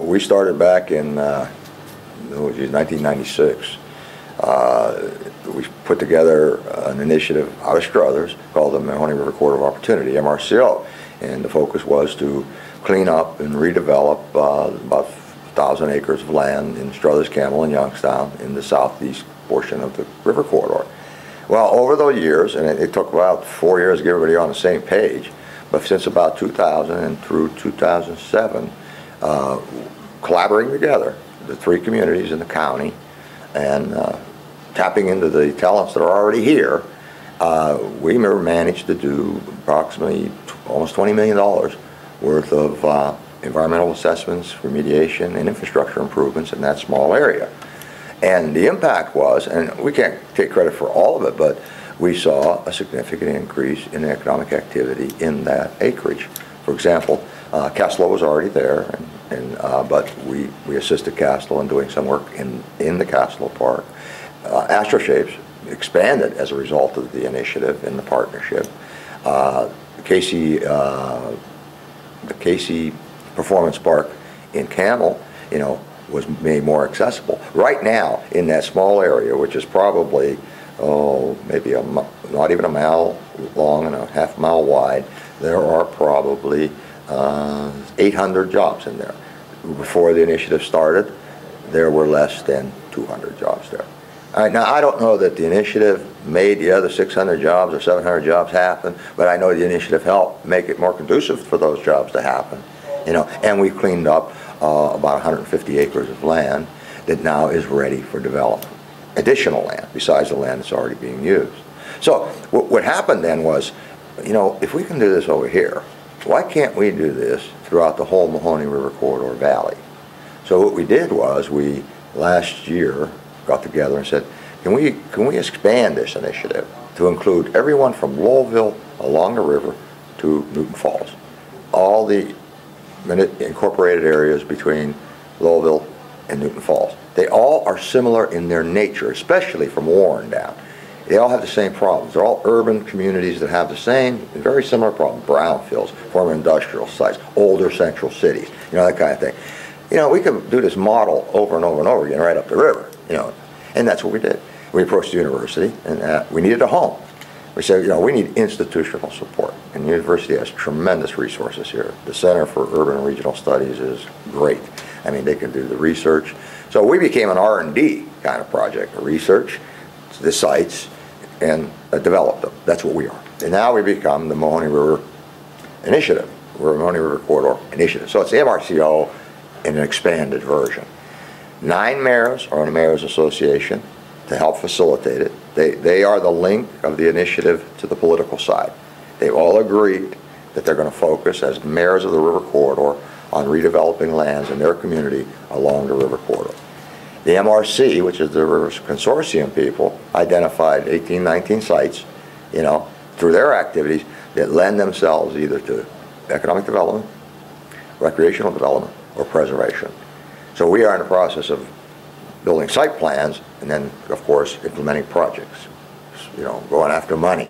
we started back in 1996. We put together an initiative out of Struthers called the Mahoney River Corridor of Opportunity, MRCO, and the focus was to clean up and redevelop about 1,000 acres of land in Struthers, Campbell, and Youngstown in the southeast portion of the river corridor. Well, over those years, and it took about 4 years to get everybody on the same page, but since about 2000 and through 2007, collaborating together, the three communities in the county, and tapping into the talents that are already here, we managed to do approximately almost $20 million worth of environmental assessments, remediation, and infrastructure improvements in that small area. And the impact was, and we can't take credit for all of it, but we saw a significant increase in economic activity in that acreage. For example, Castle was already there, but we assisted Castle in doing some work in the Castle Park. Astroshapes expanded as a result of the initiative and the partnership. The Casey Performance Park in Campbell, was made more accessible. Right now, in that small area, which is probably, maybe not even a mile long and a half mile wide, there are probably 800 jobs in there. Before the initiative started, there were less than 200 jobs there. All right, now I don't know that the initiative made the other 600 jobs or 700 jobs happen, but I know the initiative helped make it more conducive for those jobs to happen. And we cleaned up about 150 acres of land that now is ready for development. Additional land besides the land that's already being used. So what happened then was, if we can do this over here, why can't we do this throughout the whole Mahoney River Corridor Valley? So what we did was we last year got together and said, can we expand this initiative to include everyone from Lowellville along the river to Newton Falls, all the incorporated areas between Lowellville and Newton Falls. They all are similar in their nature, especially from Warren down. They all have the same problems. They're all urban communities that have the same, very similar problem. Brownfields, former industrial sites, older central cities, that kind of thing. We could do this model over and over and over again right up the river, and that's what we did. We approached the university, and we needed a home. We said, we need institutional support, and the university has tremendous resources here. The Center for Urban and Regional Studies is great. I mean, they can do the research. So we became an R&D kind of project, research the sites and develop them. That's what we are. And now we become the Mahoney River Initiative. We're a Mahoney River Corridor Initiative. So it's the MRCO in an expanded version. 9 mayors are in the Mayors Association to help facilitate it. They are the link of the initiative to the political side. They've all agreed that they're going to focus as mayors of the river corridor on redeveloping lands in their community along the river corridor. The MRC, which is the River Consortium people, identified 19 sites, through their activities that lend themselves either to economic development, recreational development, or preservation. So we are in the process of building site plans and then, of course, implementing projects, going after money.